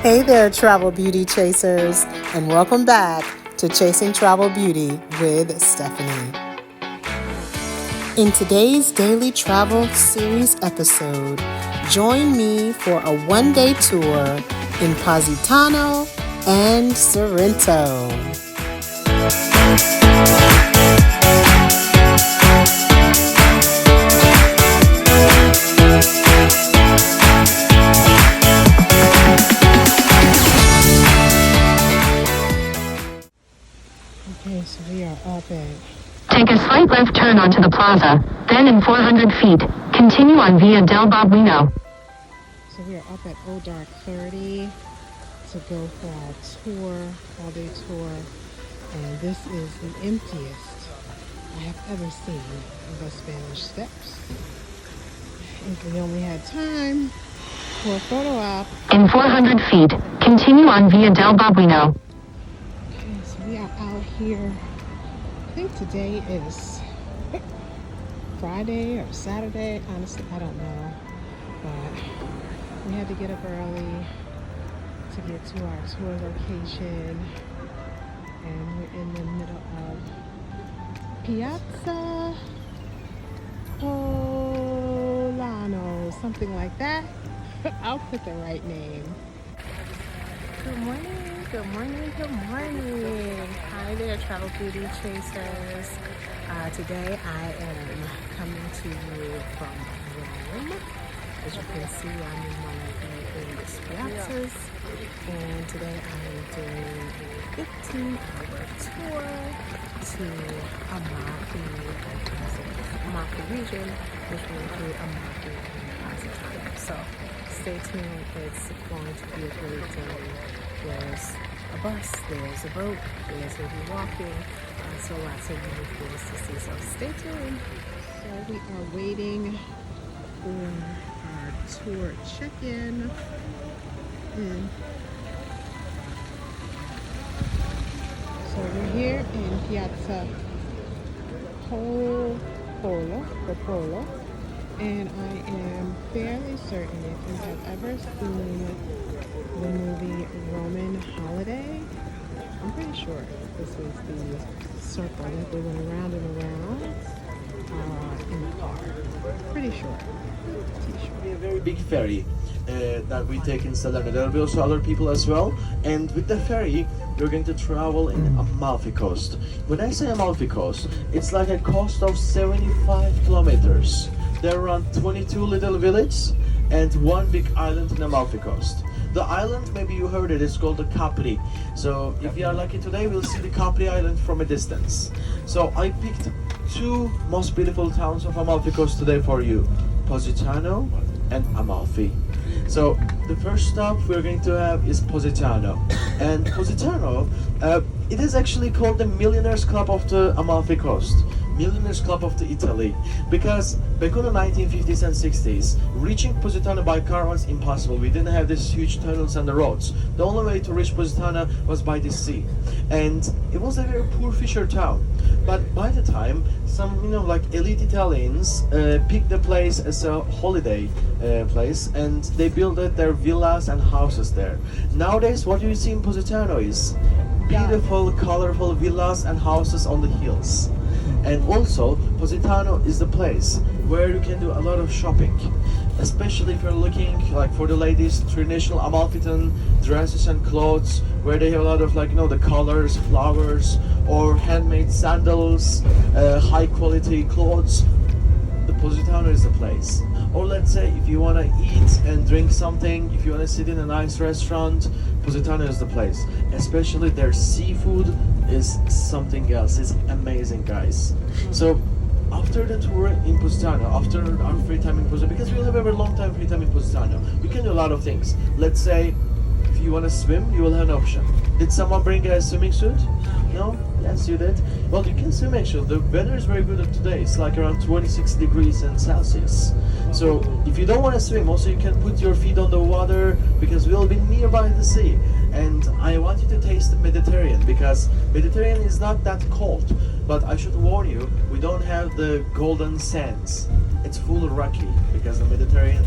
Hey there, travel beauty chasers, and welcome back to Chasing Travel Beauty with Stephanie. In today's Daily Travel Series episode, join me for a one-day tour in Positano and Sorrento. Okay, so we are up at... Take a slight left turn onto the plaza, then in 400 feet, continue on Via del Babuino. So we are up at Old Dark 30 to go for our tour, all-day tour, and this is the emptiest I have ever seen the Spanish Steps. If we only had time for a photo op. In 400 feet, continue on Via del Babuino. Okay, so we are out here. I think today is Friday or Saturday. Honestly, I don't know. But we had to get up early to get to our tour location. And we're in the middle of Piazza Polano, something like that. I'll put the right name. Good morning, good morning, good morning. Hi there, Travel Beauty Chasers. Today I am coming to you from Rome. As you can see, I'm in one of the famous piazzas. And today I am doing a 15-hour tour to Amalfi region, which will include Amalfi and Positano. So stay tuned, it's going to be a great day. There's a bus, there's a boat, there's going to be walking, so lots of unique things to see. So stay tuned. So we are waiting for our tour check-in. So we're here in Piazza Popolo, and I am fairly certain if you have ever seen the movie Roman Holiday, I'm pretty sure this is the circle that they went around and around in the car. Pretty sure. A very big ferry that we take in Salerno. There will be also other people as well, and with the ferry we're going to travel in Amalfi Coast. When I say Amalfi Coast, it's like a coast of 75 kilometers. There are around 22 little villages and one big island in Amalfi Coast. The island, maybe you heard it, it's called the Capri. So if you are lucky today, we'll see the Capri Island from a distance. So I picked two most beautiful towns of Amalfi Coast today for you, Positano and Amalfi. So the first stop we're going to have is Positano. And Positano, it is actually called the Millionaires Club of the Amalfi Coast. Millionaires Club of the Italy, because back in the 1950s and 60s, reaching Positano by car was impossible. We didn't have these huge tunnels and the roads. The only way to reach Positano was by the sea, and it was a very poor fisher town. But by the time, some like elite Italians picked the place as a holiday place, and they built their villas and houses there. Nowadays, what you see in Positano is beautiful, colorful villas and houses on the hills. And also, Positano is the place where you can do a lot of shopping, especially if you're looking like for the ladies, traditional Amalfitan dresses and clothes, where they have a lot of the colors, flowers, or handmade sandals, high quality clothes. The Positano is the place. Or let's say if you want to eat and drink something, if you want to sit in a nice restaurant, Positano is the place. Especially their seafood is something else. It's amazing, guys. So after the tour in Positano, after our free time in Positano, because we'll have a very long time free time in Positano, we can do a lot of things. Let's say if you want to swim, you will have an option. Did someone bring a swimming suit? No? Yes, you did. Well, you can swim actually. The weather is very good today. It's like around 26 degrees and Celsius. So if you don't want to swim, also you can put your feet on the water, because we'll be nearby the sea. And I want you to taste the Mediterranean, because Mediterranean is not that cold. But I should warn you, we don't have the golden sands. It's full rocky, because the Mediterranean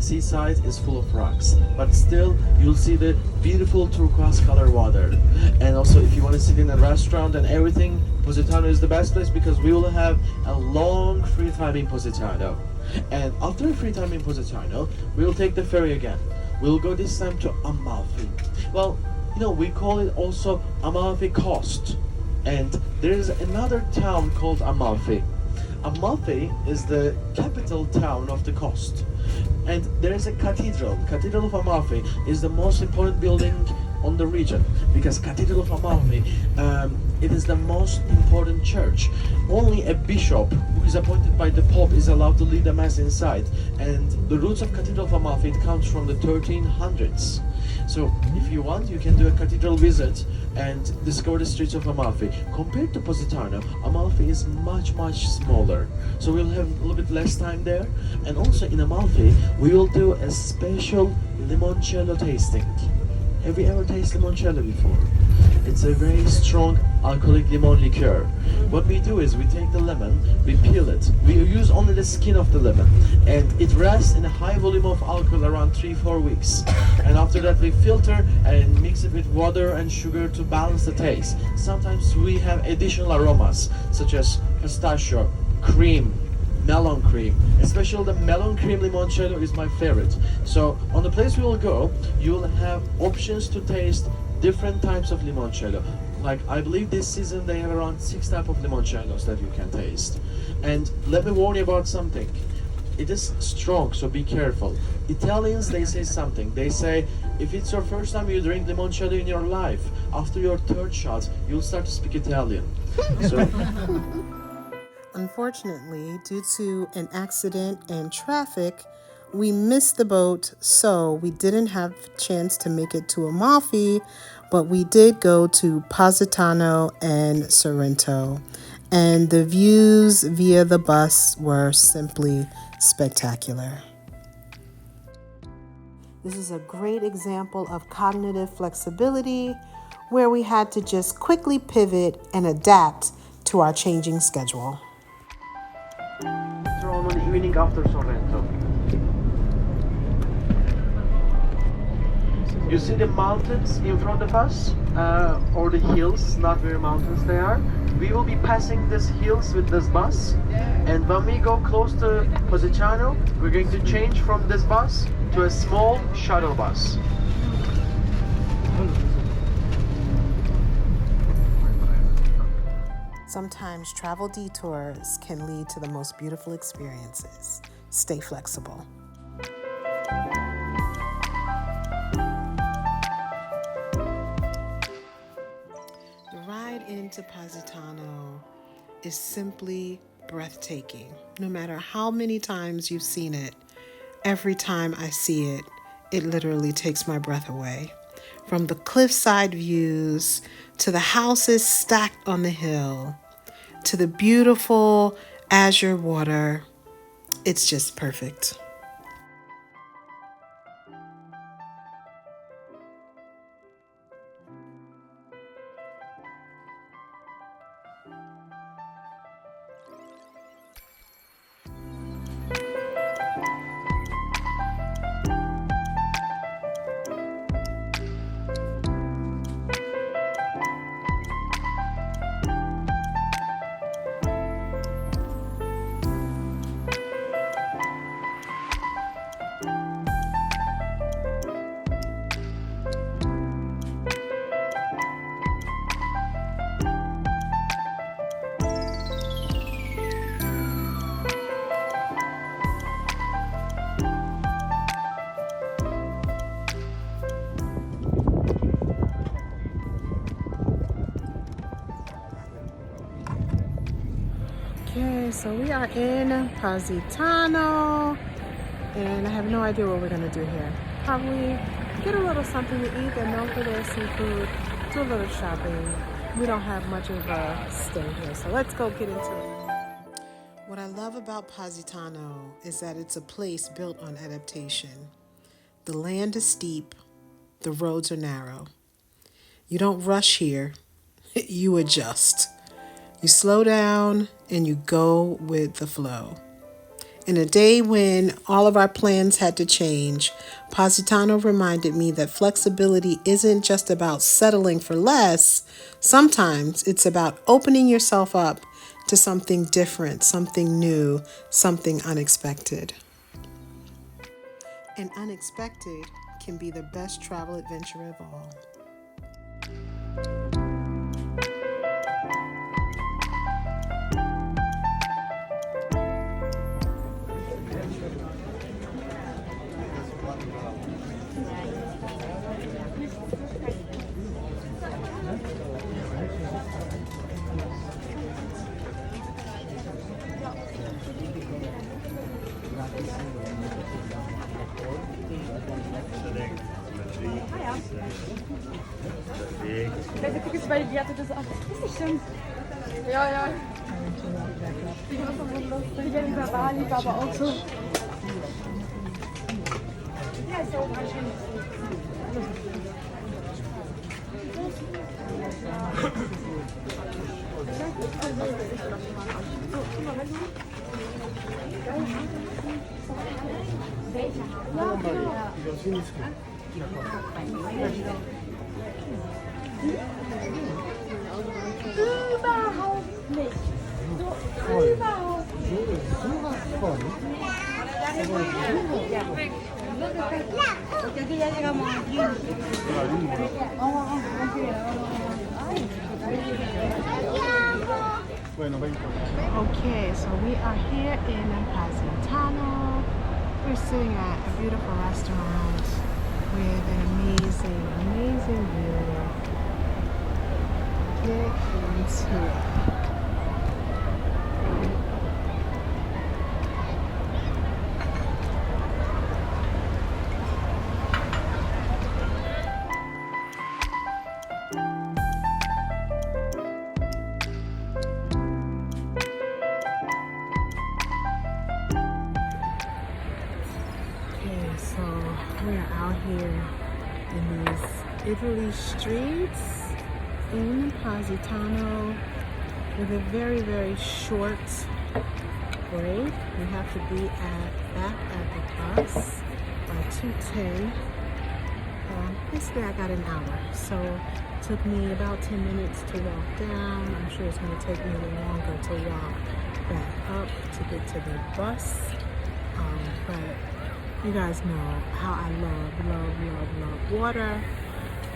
seaside is full of rocks, but still you'll see the beautiful turquoise color water. And also, if you want to sit in a restaurant and everything, Positano is the best place because we will have a long free time in Positano. And after a free time in Positano, we'll take the ferry again. We'll go this time to Amalfi. Well, we call it also Amalfi Coast. And there is another town called Amalfi. Amalfi is the capital town of the coast. And there is a cathedral. Cathedral of Amalfi is the most important building on the region because Cathedral of Amalfi, it is the most important church. Only a bishop who is appointed by the Pope is allowed to lead the mass inside. And the roots of Cathedral of Amalfi, it comes from the 1300s. So if you want, you can do a cathedral visit and discover the streets of Amalfi. Compared to Positano, Amalfi is much smaller. So we'll have a little bit less time there. And also in Amalfi, we will do a special limoncello tasting. Have you ever tasted limoncello before? It's a very strong alcoholic lemon liqueur. What we do is we take the lemon, we peel it, we use only the skin of the lemon, and it rests in a high volume of alcohol around 3-4 weeks. And after that we filter and mix it with water and sugar to balance the taste. Sometimes we have additional aromas such as pistachio, cream, melon cream. Especially the melon cream limoncello is my favorite. So on the place we will go, you will have options to taste different types of limoncello. Like I believe this season they have around 6 types of limoncellos that you can taste. And let me warn you about something. It is strong, so be careful. Italians, they say something. They say, if it's your first time you drink limoncello in your life, after your 3rd shot, you'll start to speak Italian. So Unfortunately, due to an accident and traffic, we missed the boat, so we didn't have a chance to make it to Amalfi, but we did go to Positano and Sorrento, and the views via the bus were simply spectacular. This is a great example of cognitive flexibility, where we had to just quickly pivot and adapt to our changing schedule. on the evening after Sorrento. You see the mountains in front of us, or the hills, not very mountains they are. We will be passing these hills with this bus, and when we go close to Positano, we're going to change from this bus to a small shuttle bus. Sometimes travel detours can lead to the most beautiful experiences. Stay flexible. The ride into Positano is simply breathtaking. No matter how many times you've seen it, every time I see it, it literally takes my breath away. From the cliffside views to the houses stacked on the hill, to the beautiful azure water, it's just perfect. Okay, so we are in Positano, and I have no idea what we're gonna do here. Probably get a little something to eat, then no for their seafood, do a little shopping. We don't have much of a stay here, so let's go get into it. What I love about Positano is that it's a place built on adaptation. The land is steep, the roads are narrow. You don't rush here, you adjust. You slow down and you go with the flow. In a day when all of our plans had to change, Positano reminded me that flexibility isn't just about settling for less. Sometimes it's about opening yourself up to something different, something new, something unexpected. And unexpected can be the best travel adventure of all. Kijk, ik eens bij de diëten dus af. Is het schon? Ja, ja. Ich bin bei Bali, war aber auch so. Ja, ist auch ganz schön. Überhaupt nicht. So, überhaupt nicht. Sowas von. Okay, so we are here in Positano. We're sitting at a beautiful restaurant with an amazing, amazing view. Get into it. So we're out here in these Italy streets in Positano with a very, very short break. We have to be back at the bus by 2:10. Basically I got an hour, so it took me about 10 minutes to walk down. I'm sure it's going to take me a little longer to walk back up to get to the bus, but you guys know how I love water,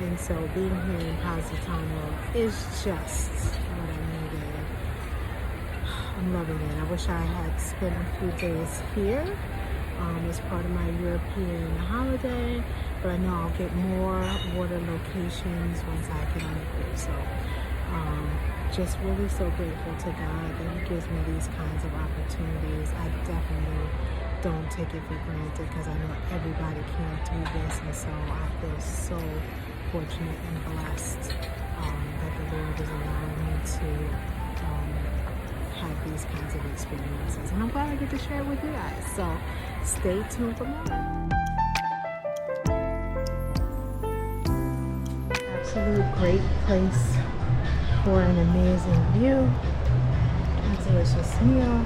and so being here in Positano is just what I needed. I'm loving it. I wish I had spent a few days here as part of my European holiday, but I know I'll get more water locations once I get on the cruise. So just really so grateful to God that He gives me these kinds of opportunities. I definitely don't take it for granted because I know everybody can't do this, and so I feel so fortunate and blessed that the Lord is allowing me to have these kinds of experiences, and I'm glad I get to share it with you guys. So stay tuned for more. Absolute great place for an amazing view, a delicious meal.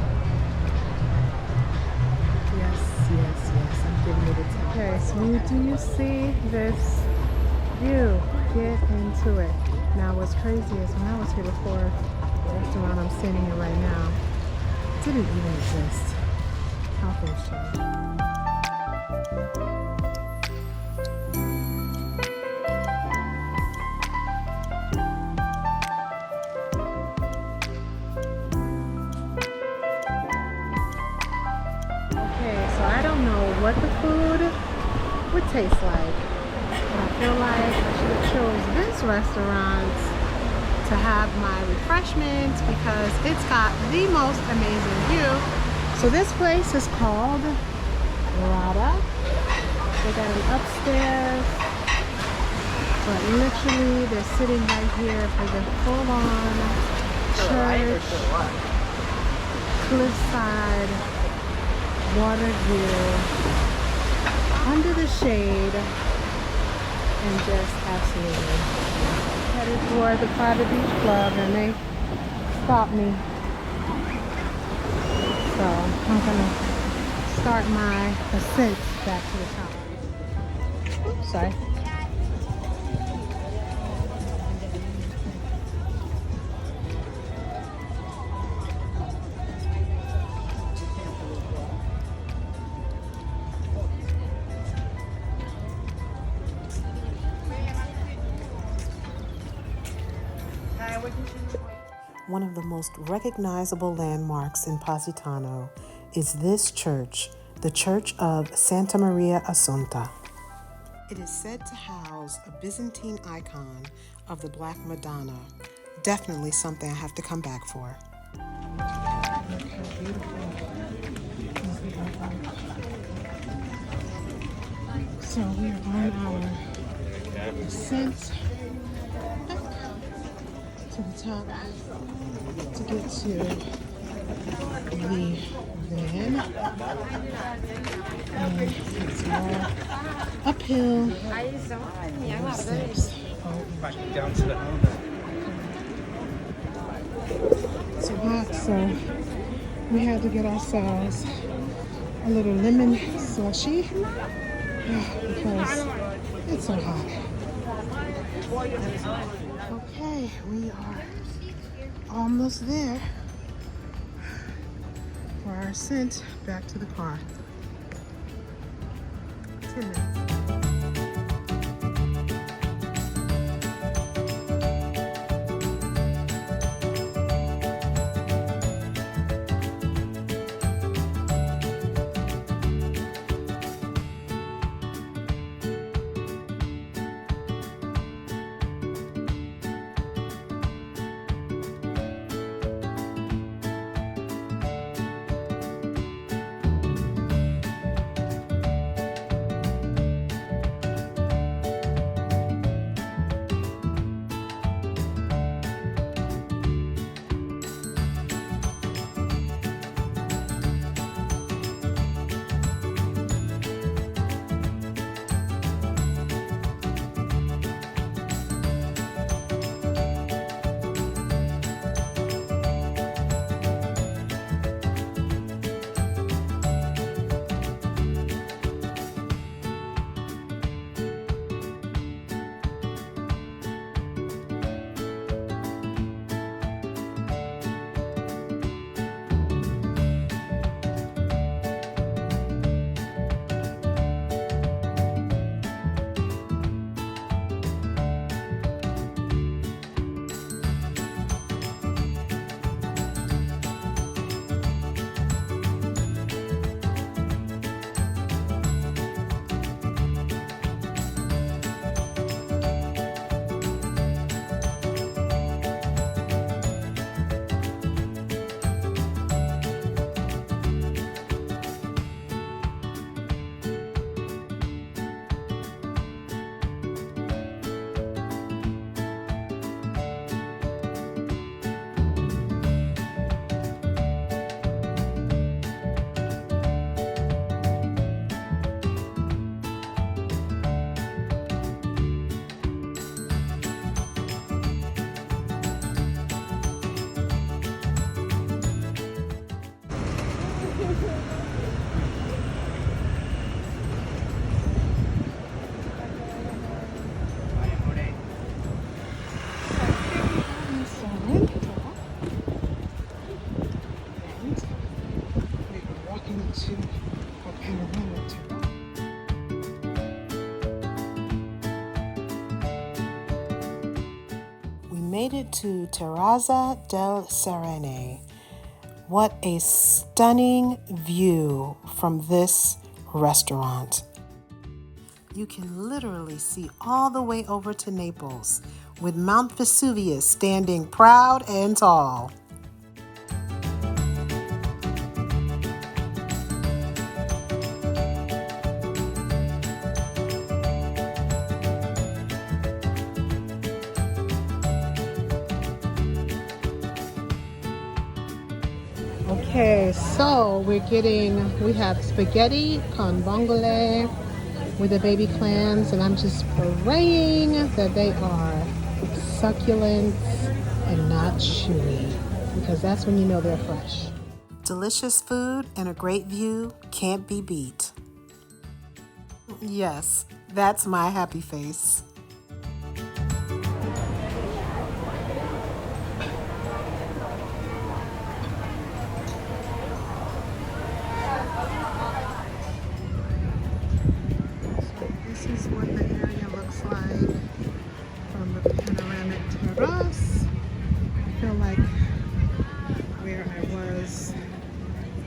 Yes, I'm giving it a tip. Okay, so do you see this view? Get into it. Now what's crazy is when I was here before, the restaurant I'm standing in right now didn't even exist. How things change. What the food would taste like, but I feel like I should have chose this restaurant to have my refreshments because it's got the most amazing view. So this place is called Rada. They got an upstairs, but literally they're sitting right here for the full-on church, cliffside, water view, under the shade, and just absolutely headed toward the private beach club, and they stopped me. So I'm gonna start my ascent back to the top. Oops, sorry. One of the most recognizable landmarks in Positano is this church, the Church of Santa Maria Assunta. It is said to house a Byzantine icon of the Black Madonna. Definitely something I have to come back for. So we are on our ascent to the top to get to the van. And it's all uphill. No steps. So hot, so we had to get ourselves a little lemon slushy because it's so hot. Okay, we are almost there for our ascent back to the car. 10 minutes. Made it to Terrazza del Serene. What a stunning view from this restaurant. You can literally see all the way over to Naples with Mount Vesuvius standing proud and tall. Okay, so we have spaghetti con vongole with the baby clams, and I'm just praying that they are succulent and not chewy, because that's when you know they're fresh. Delicious food and a great view can't be beat. Yes, that's my happy face. This is what the area looks like from the panoramic terrace. I feel like where I was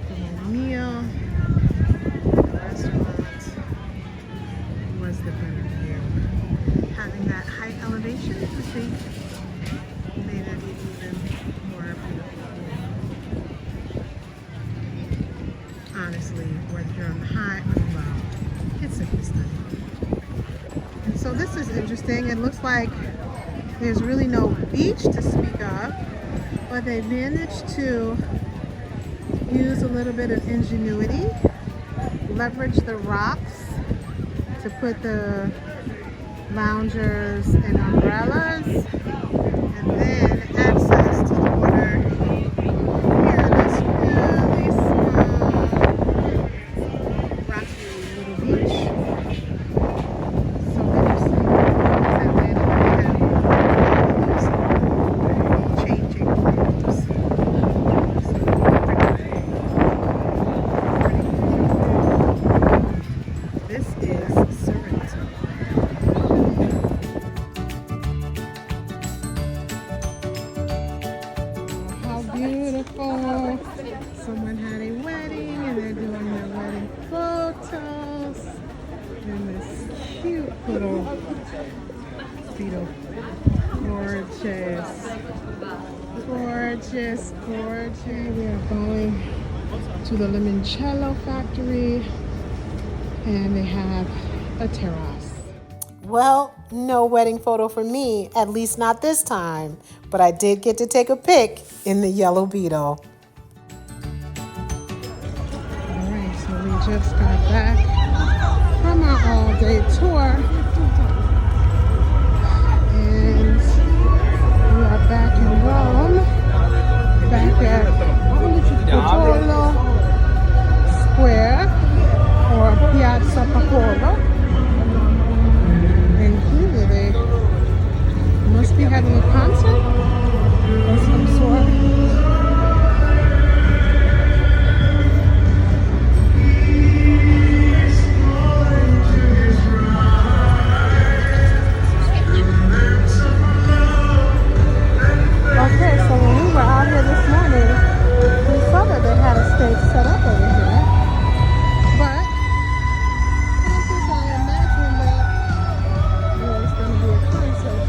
for my meal, the restaurant was the better view. Having that high elevation, I think, made it even more beautiful. Honestly, whether you're on the high or the low, it's simply stunning. And so this is interesting. It looks like there's really no beach to speak of, but they managed to use a little bit of ingenuity, leverage the rocks to put the loungers and umbrellas, and then access to the water here in this really small, rocky little beach. So interesting. And then we have changing waves. This is Sorrento. How beautiful. Someone had a wedding and they're doing their wedding photos in this cute little beetle. Gorgeous. Gorgeous, gorgeous. We are going to the limoncello factory and they have a terrace. Well, no wedding photo for me, at least not this time, but I did get to take a pic in the yellow beetle. Alright, so we just got back from our all-day tour and we are back in Rome, back at Popolo Square or Piazza Popolo. And clearly they must be having a concert of some sort. Okay, so when we were out here this morning, we saw that they had a stage set up over here. But I don't think I imagined that there was going to be a concert.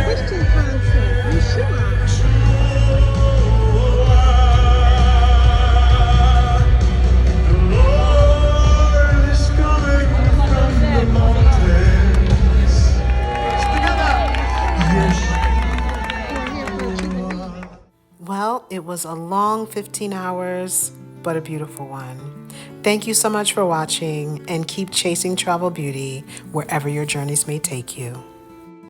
Christian concert, Yeshua. Well, it was a long 15 hours, but a beautiful one. Thank you so much for watching and keep chasing travel beauty wherever your journeys may take you.